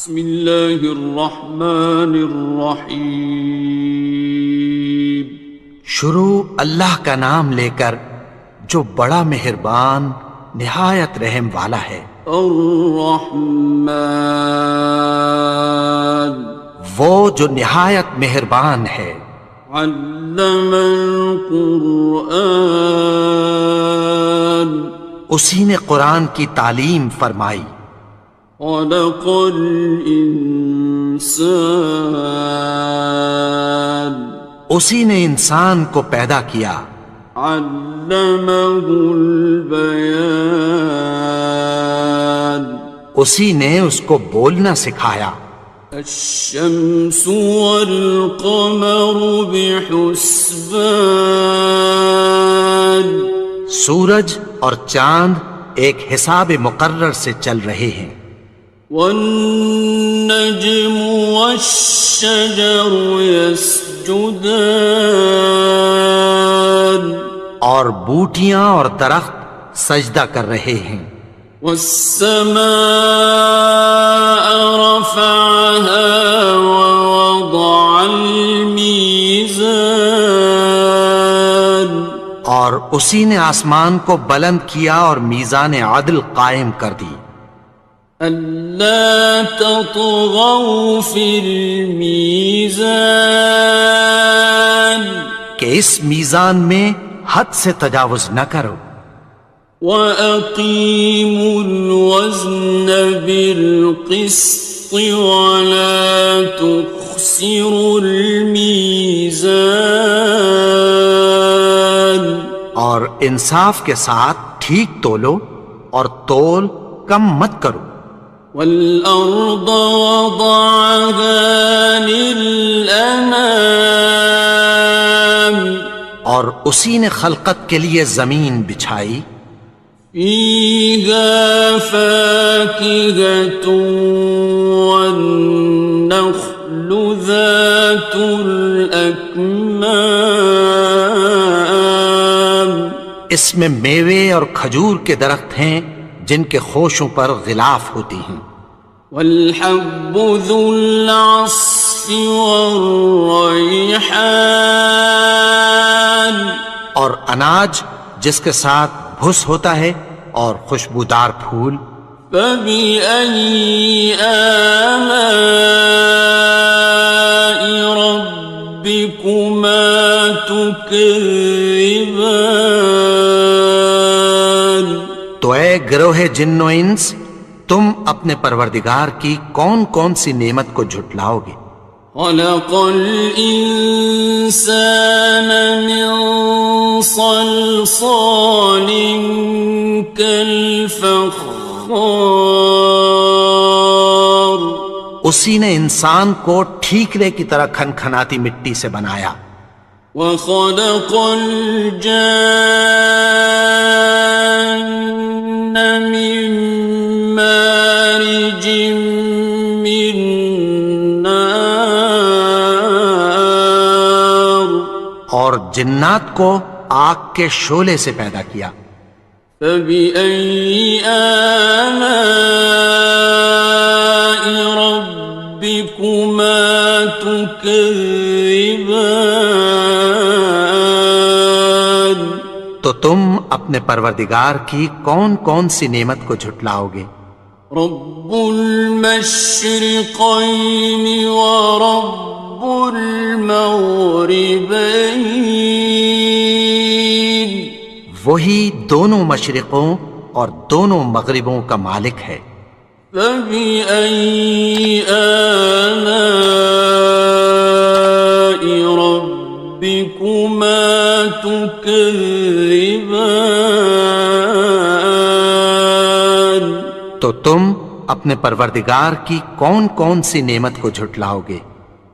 بسم اللہ الرحمن الرحیم۔ شروع اللہ کا نام لے کر جو بڑا مہربان نہایت رحم والا ہے۔ الرحمن، وہ جو نہایت مہربان ہے۔ علم القرآن، اسی نے قرآن کی تعلیم فرمائی۔ خلق الانسان، اسی نے انسان کو پیدا کیا۔ علمہ البیان، اسی نے اس کو بولنا سکھایا۔ الشمس والقمر بحسبان، سورج اور چاند ایک حساب مقرر سے چل رہے ہیں۔ والنجم والشجر يسجدان، اور بوٹیاں اور درخت سجدہ کر رہے ہیں۔ والسماء رفعها ووضع الميزان، اور اسی نے آسمان کو بلند کیا اور میزان عدل قائم کر دی۔ ألا تطغوا في الميزان، کہ اس میزان میں حد سے تجاوز نہ کرو۔ وَأَقِيمُوا الْوَزْنَ بِالْقِسْطِ وَلَا تُخْسِرُوا الْمِيزَانَ، اور انصاف کے ساتھ ٹھیک تولو اور تول کم مت کرو۔ وَالْأَرْضَ وَضَعَهَا لِلْأَنَامِ، اور اسی نے خلقت کے لیے زمین بچھائی۔ فِيهَا فَاكِهَةٌ وَالنَّخْلُ ذَاتُ الْأَكْمَامِ، اس میں میوے اور کھجور کے درخت ہیں جن کے خوشوں پر غلاف ہوتی ہیں۔ وَالْحَبُّ ذُو الْعَصْفِ وَالرَّيْحَانِ، اور اناج جس کے ساتھ بھس ہوتا ہے اور خوشبودار پھول۔ فَبِأَيِّ آلَاءِ رَبِّكُمَا تُكَذِّبَانِ، تو اے گروہ جن و انس، تم اپنے پروردگار کی کون کون سی نعمت کو جھٹلاؤ گے؟ خَلَقَ الْإِنسَانَ مِنْ صَلْصَالٍ كَالْفَخَّارِ، اسی نے انسان کو ٹھیکرے کی طرح کھنکھناتی مٹی سے بنایا۔ وَخَلَقَ الْجَانَّ مِن مَّارِجٍ مِّن نَّارٍ، اور جنات کو آگ کے شعلے سے پیدا کیا۔ فَبِأَيِّ آلَاءِ رَبِّكُمَا تُكَذِّبَانِ، تو تم اپنے پروردگار کی کون کون سی نعمت کو جھٹلاؤ گے؟ رب المشرقین ورب المغربین، وہی دونوں مشرقوں اور دونوں مغربوں کا مالک ہے۔ فَبِأَيِّ آلَاءِ رَبِّكُمَا تُكَذِّبَانِ، تو تم اپنے پروردگار کی کون کون سی نعمت کو جھٹلاؤ گے؟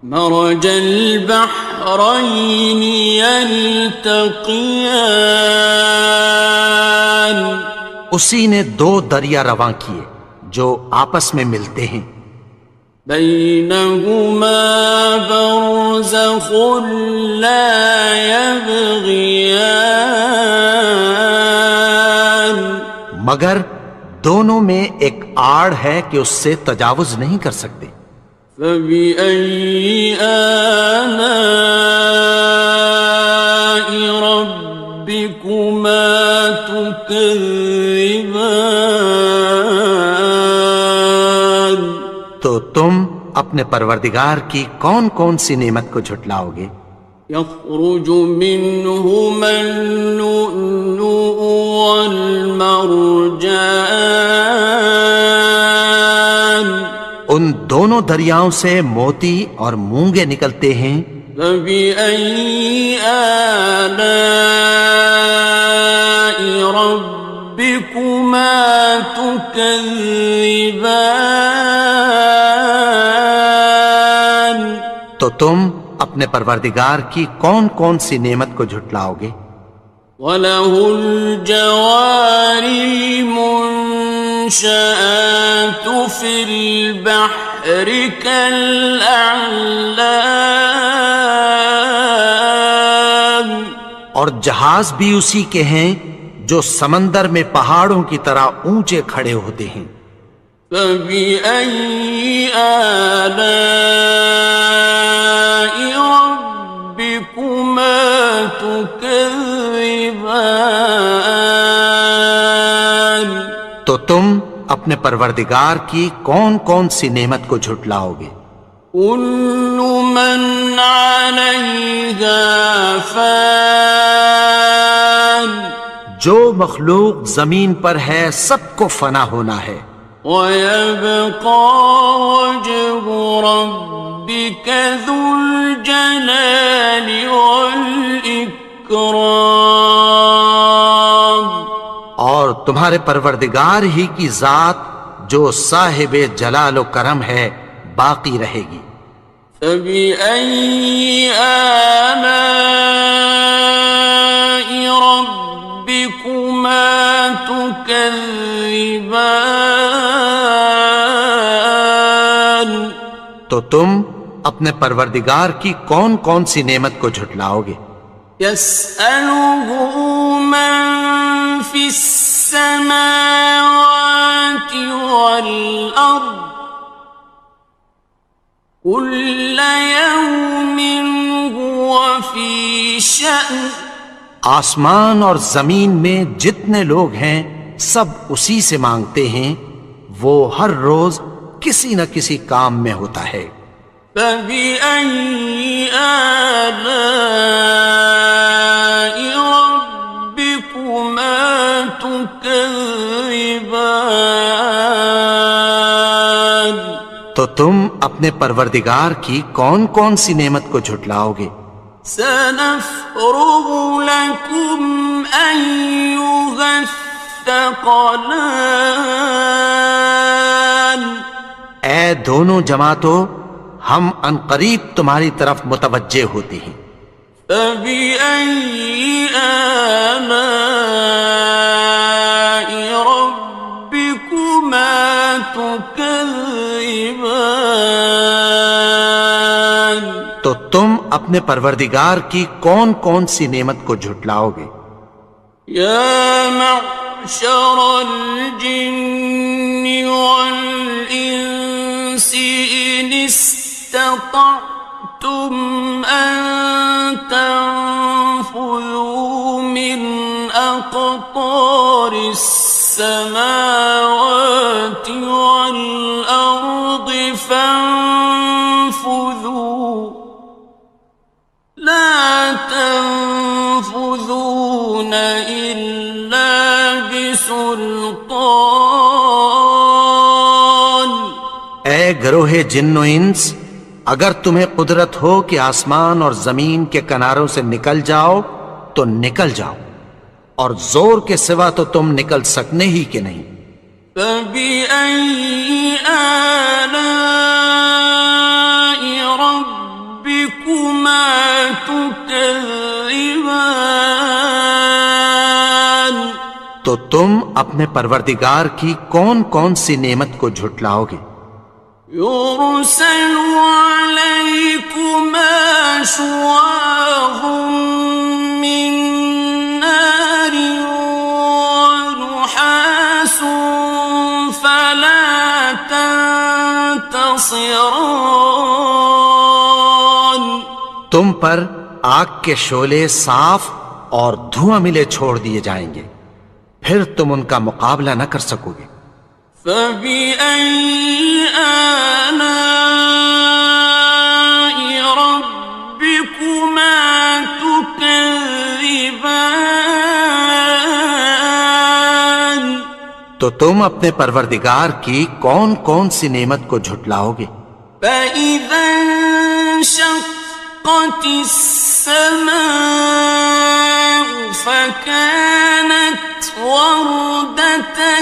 مرج البحرین یلتقیان، اسی نے دو دریا رواں کیے جو آپس میں ملتے ہیں۔ بینہما برزخ لا یبغیان، مگر دونوں میں ایک آڑ ہے کہ اس سے تجاوز نہیں کر سکتے۔ فبأي آلاء ربكما تكذبان؟ تو تم اپنے پروردگار کی کون کون سی نعمت کو جھٹلاؤ گے؟ يخرج منهما اللؤلؤ والمرجان، ان دونوں دریاؤں سے موتی اور مونگے نکلتے ہیں۔ فبأي آلاء ربكما تكذبان؟ تو تم اپنے پروردگار کی کون کون سی نعمت کو جھٹلاؤ گے؟ وَلَهُ الْجَوَارِ الْمُنشَآتُ فِي الْبَحْرِ كَالْأَعْلَامِ، اور جہاز بھی اسی کے ہیں جو سمندر میں پہاڑوں کی طرح اونچے کھڑے ہوتے ہیں۔ فَبِأَيِّ آلَاءِ رَبِّكُمَا تُكَذِّبَانِ؟ تو تم اپنے پروردگار کی کون کون سی نعمت کو جھٹلاؤ گے؟ كُلُّ مَنْ عَلَيْهَا فَانٍ، جو مخلوق زمین پر ہے سب کو فنا ہونا ہے۔ وَيَبْقَى وَجْهُ رَبِّكَ ذُو الْجَلَالِ وَالْإِكْرَامِ، اور تمہارے پروردگار ہی کی ذات جو صاحب جلال و کرم ہے باقی رہے گی۔ فَبِأَيِّ آلَاءِ رَبِّكُمَا تُكَذِّبَانِ؟ تو تم اپنے پروردگار کی کون کون سی نعمت کو جھٹلاؤ گے؟ يَسْأَلُهُ مَن فِي السَّمَاوَاتِ وَالْأَرْضِ كُلَّ يَوْمٍ هُوَ فِي شَأْنٍ، آسمان اور زمین میں جتنے لوگ ہیں سب اسی سے مانگتے ہیں، وہ ہر روز کسی نہ کسی کام میں ہوتا ہے۔ فَبِأَيِّ آلَاءِ رَبِّكُمَا تُكَذِّبَانِ؟ تو تم اپنے پروردگار کی کون کون سی نعمت کو جھٹلاؤ گے؟ سَنَفْرُغُ لَكُمْ أَيُّهَ الثَّقَلَانِ، اے دونوں جماعتوں، ہم عنقریب تمہاری طرف متوجہ ہوتے ہیں۔ فَبِأَيِّ آلَاءِ رَبِّكُمَا تُكَذِّبَانِ؟ تو تم اپنے پروردگار کی کون کون سی نعمت کو جھٹلاؤ گے؟ يَا مَعْشَرَ الْجِنِّ وَالْإِنسِ إِنِ اسْتَطَعْتُمْ أَن تَنفُذُوا مِنْ أَقْطَارِ السَّمَاوَاتِ وَالْأَرْضِ فَانفُذُوا لَا تَنفُذُونَ إِلَّا بِسُلْطَانٍ۔ اے گروہ جن و انس، اگر تمہیں قدرت ہو کہ آسمان اور زمین کے کناروں سے نکل جاؤ تو نکل جاؤ، اور زور کے سوا تو تم نکل سکنے ہی کہ نہیں۔ فَبِأَيِّ آلَاءِ رَبِّكُمَا تُكَذِّبَانِ؟ تو تم اپنے پروردگار کی کون کون سی نعمت کو جھٹلاؤ گے؟ يُرْسَلُ عَلَيْكُمَا شُوَاظٌ مِّن نَّارٍ وَنُحَاسٌ فَلَا ينتصران تم پر آگ کے شعلے صاف اور دھواں ملے چھوڑ دیے جائیں گے، پھر تم ان کا مقابلہ نہ کر سکو گے۔ فبأي آلاء ربكما تكذبان تو تم اپنے پروردگار کی کون کون سی نعمت کو جھٹلاؤ گے؟ فإذا انشقت السماء فكانت وردة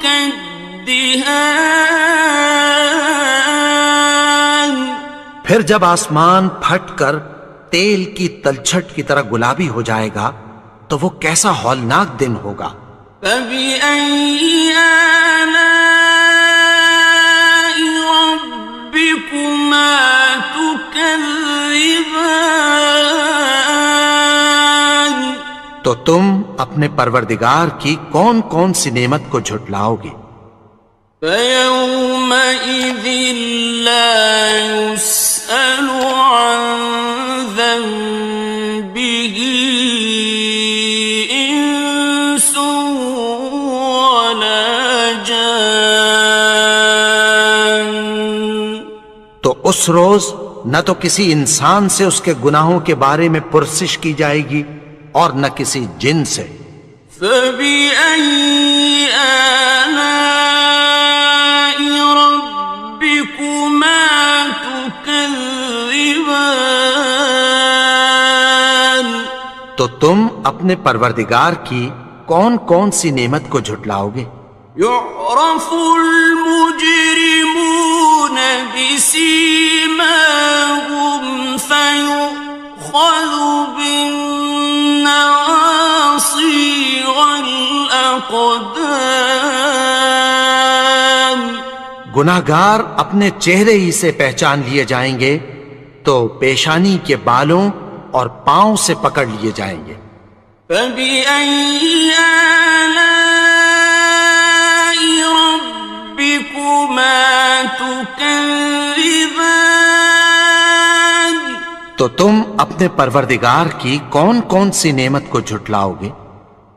كالدهان پھر جب آسمان پھٹ کر تیل کی تلچھٹ کی طرح گلابی ہو جائے گا تو وہ کیسا ہولناک دن ہوگا۔ فبأي آلاء ربكما تكذبان تو تم اپنے پروردگار کی کون کون سی نعمت کو جھٹلاؤ گے؟ فيومئذ لا يسأل عن ذنبه إنس ولا جان تو اس روز نہ تو کسی انسان سے اس کے گناہوں کے بارے میں پرسش کی جائے گی اور نہ کسی جن سے۔ فبأي آلاء ربكما تكذبان تو تم اپنے پروردگار کی کون کون سی نعمت کو جھٹلاؤ گے؟ يعرف المجرمون بسيماهم فيؤخذ بالنواصي والأقدام گناہگار اپنے چہرے ہی سے پہچان لیے جائیں گے تو پیشانی کے بالوں اور پاؤں سے پکڑ لیے جائیں گے۔ فبأي آلاء ربكما تكذبان تو تم اپنے پروردگار کی کون کون سی نعمت کو جھٹلاؤ گے؟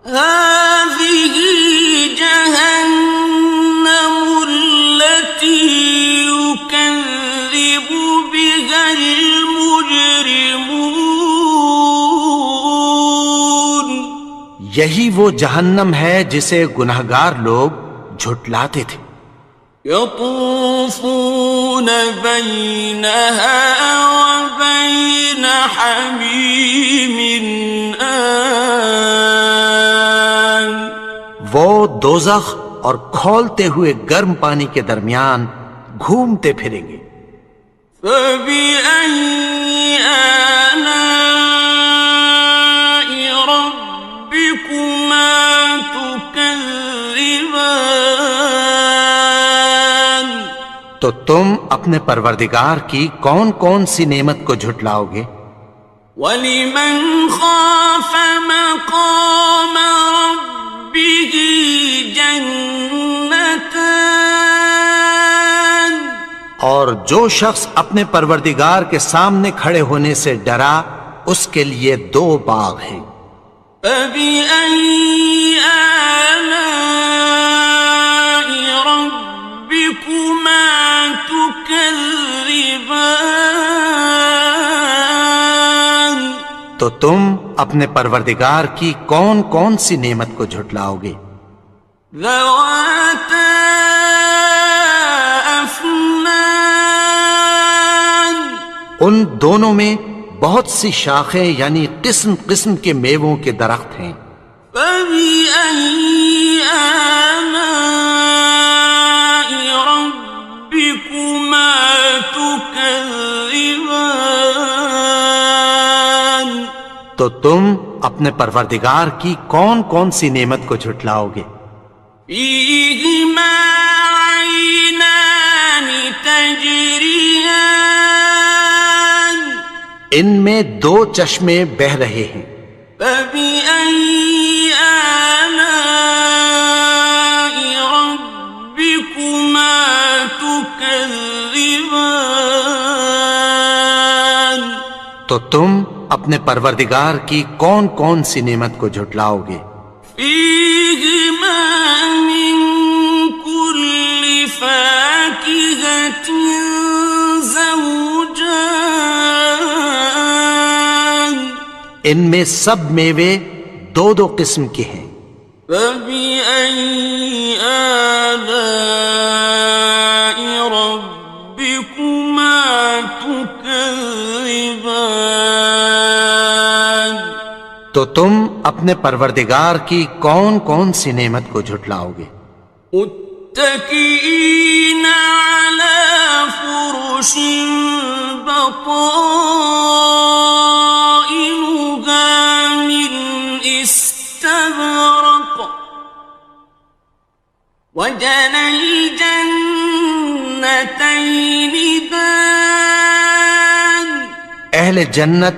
هذه جهنم التي يكذب بها المجرمون یہی وہ جہنم ہے جسے گناہگار لوگ جھٹلاتے تھے۔ يطوفون بينها وبين حميم آن وہ دوزخ اور کھولتے ہوئے گرم پانی کے درمیان گھومتے پھریں گے۔ فبأي آلاء ربكما تكذبان تو تم اپنے پروردگار کی کون کون سی نعمت کو جھٹلاؤ گے؟ وَلِمَنْ خَافَ مَقَامَ رَبِّهِ جَنَّتَانِ اور جو شخص اپنے پروردگار کے سامنے کھڑے ہونے سے ڈرا اس کے لیے دو باغ ہیں۔ فَبِأَيِّ آلَاءِ رَبِّكُمَا تُكَذِّبَانِ تو تم اپنے پروردگار کی کون کون سی نعمت کو جھٹلاؤ گے؟ ذَوَاتَا أَفْنَانٍ ان دونوں میں بہت سی شاخیں یعنی قسم قسم کے میووں کے درخت ہیں۔ فَبِأَيِّ آلَاءِ رَبِّكُمَا تُكَذِّبَانِ تو تم اپنے پروردگار کی کون کون سی نعمت کو جھٹلاؤ گے؟ فِيهِمَا عَيْنَانِ تَجْرِيَانِ ان میں دو چشمے بہہ رہے ہیں۔ فَبِأَيِّ آلَاءِ رَبِّكُمَا تُكَذِّبَانِ تو تم اپنے پروردگار کی کون کون سی نعمت کو جھٹلاؤ گے؟ فیہما من کل فاکہۃ زوجان، ان میں سب میوے دو دو قسم کے ہیں۔ فبأي آلاء ربكما تكذبان، تو تم اپنے پروردگار کی کون کون سی نعمت کو جھٹلاؤ گے؟ متكئين على فرش بطائنها من استبرق، وجنى الجنتين دان، اہل جنت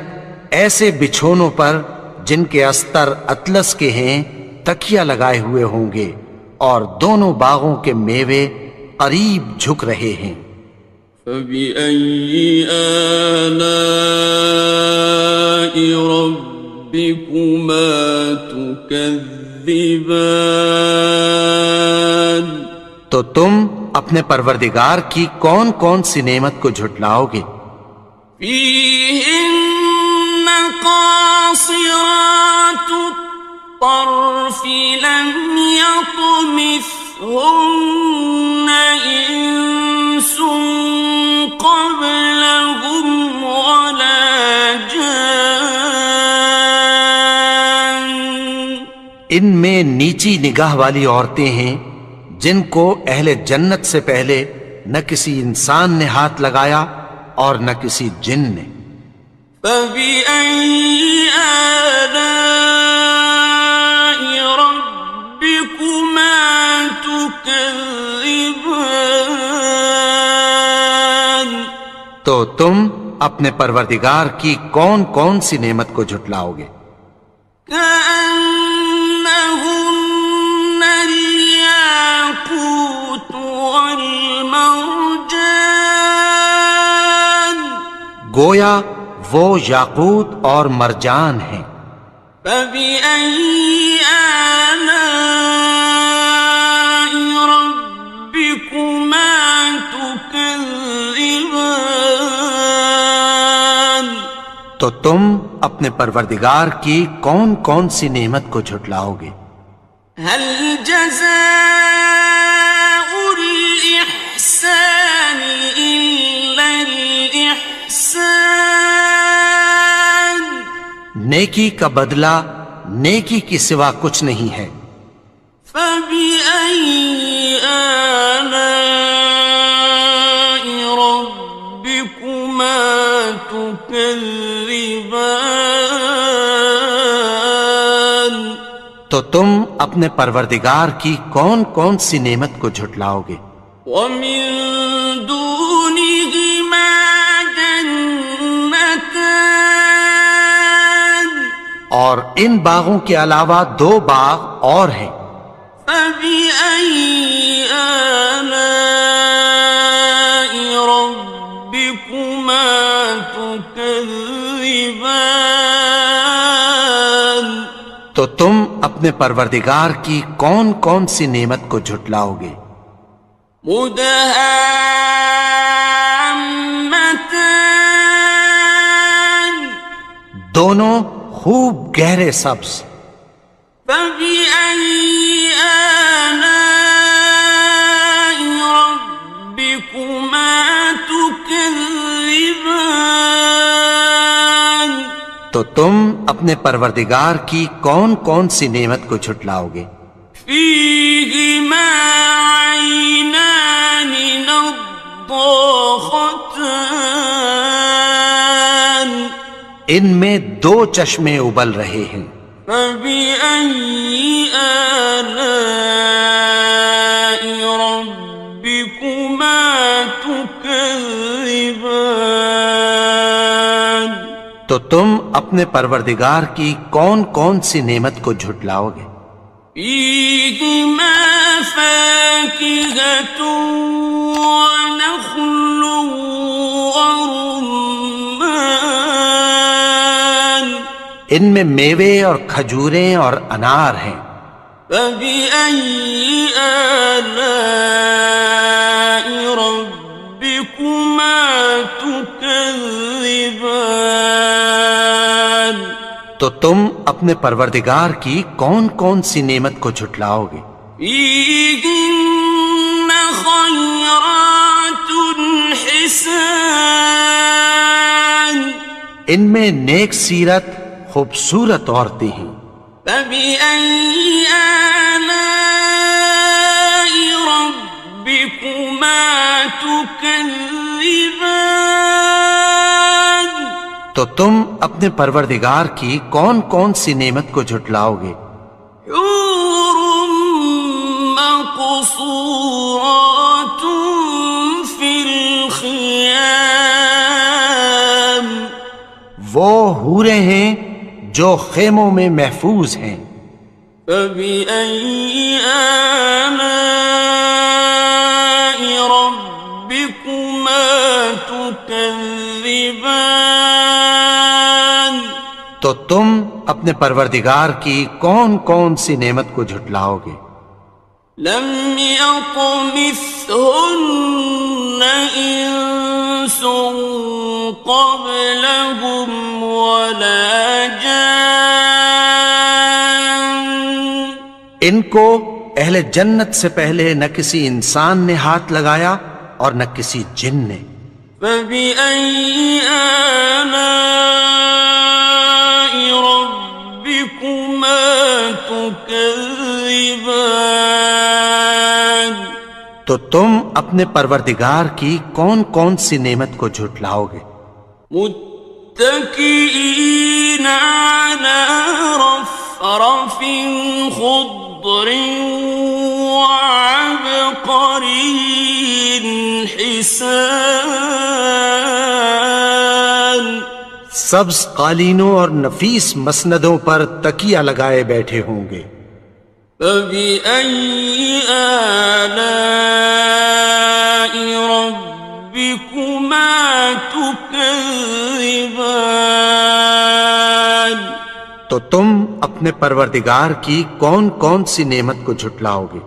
ایسے بچھونوں پر جن کے استر اطلس کے ہیں تکیہ لگائے ہوئے ہوں گے، اور دونوں باغوں کے میوے قریب جھک رہے ہیں۔ فبأي آلاء ربكما تكذبان، تو تم اپنے پروردگار کی کون کون سی نعمت کو جھٹلاؤ گے؟ فيهن قاصرات الطرف لم يطمثهن إنس قبلهم ولا جان، ان میں نیچی نگاہ والی عورتیں ہیں جن کو اہل جنت سے پہلے نہ کسی انسان نے ہاتھ لگایا اور نہ کسی جن نے۔ فبأي آلاء ربكما تكذبان، تو تم اپنے پروردگار کی کون کون سی نعمت کو جھٹلاؤ گے؟ كأنهن الياقوت والمرجان، گویا وہ یاقوت اور مرجان ہیں۔ فبأي آلاء ربكما تكذبان، تو تم اپنے پروردگار کی کون کون سی نعمت کو جھٹلاؤ گے؟ هل جزاء الإحسان إلا الإحسان، نیکی کا بدلہ نیکی کی سوا کچھ نہیں ہے۔ فبأي آلاء ربكما تكذبان، تو تم اپنے پروردگار کی کون کون سی نعمت کو جھٹلاؤ گے؟ ومن دونهما جنتان، اور ان باغوں کے علاوہ دو باغ اور ہیں۔ فبأي آلاء ربكما تكذبان، تو تم اپنے پروردگار کی کون کون سی نعمت کو جھٹلاؤ گے؟ مدهامتان، دونوں خوب گہرے سبز۔ فبأي آلاء ربكما تكذبان، تو تم اپنے پروردگار کی کون کون سی نعمت کو جھٹلاؤ گے؟ فيهما عينان نضاختان، ان میں دو چشمے ابل رہے ہیں۔ فبأي آلاء ربكما تكذبان، تو تم اپنے پروردگار کی کون کون سی نعمت کو جھٹلاؤ گے؟ فيهما فاكهة ونخل ورمان، ان میں میوے اور کھجوریں اور انار ہیں۔ فبأي آلاء ربكما تكذبان؟ تو تم اپنے پروردگار کی کون کون سی نعمت کو جھٹلاؤ گے؟ فيهن خيرات حسان، ان میں نیک سیرت خوبصورت عورتیں ہیں۔ فبأي آلاء ربكما تكذبان؟ تو تم اپنے پروردگار کی کون کون سی نعمت کو جھٹلاؤ گے؟ حور مقصورات في الخيام، وہ حوریں ہیں جو خیموں میں محفوظ ہیں۔ فبأي آلاء ربكما تكذبان؟ تو تم اپنے پروردگار کی کون کون سی نعمت کو جھٹلاؤ گے؟ لم يطمثهن إنس قبلهم ولا جان، ان کو اہل جنت سے پہلے نہ کسی انسان نے ہاتھ لگایا اور نہ کسی جن نے۔ فبأي آلاء ربكما تكذبان؟ تو تم اپنے پروردگار کی کون کون سی نعمت کو جھٹلاؤ گے؟ متكئين على رفرف خضر وعبقري حسان، سبز قالینوں اور نفیس مسندوں پر تکیہ لگائے بیٹھے ہوں گے۔ فبأي آلاء ربكما تكذبان؟ تو تم اپنے پروردگار کی کون کون سی نعمت کو جھٹلاؤ گے؟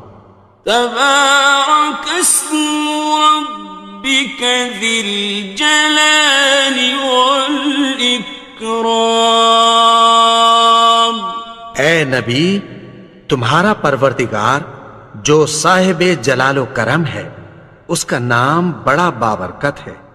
تبارك اسم ربك ذي الجلال والإكرام۔ اے نبی، تمہارا پروردگار جو صاحب جلال و کرم ہے، اس کا نام بڑا بابرکت ہے۔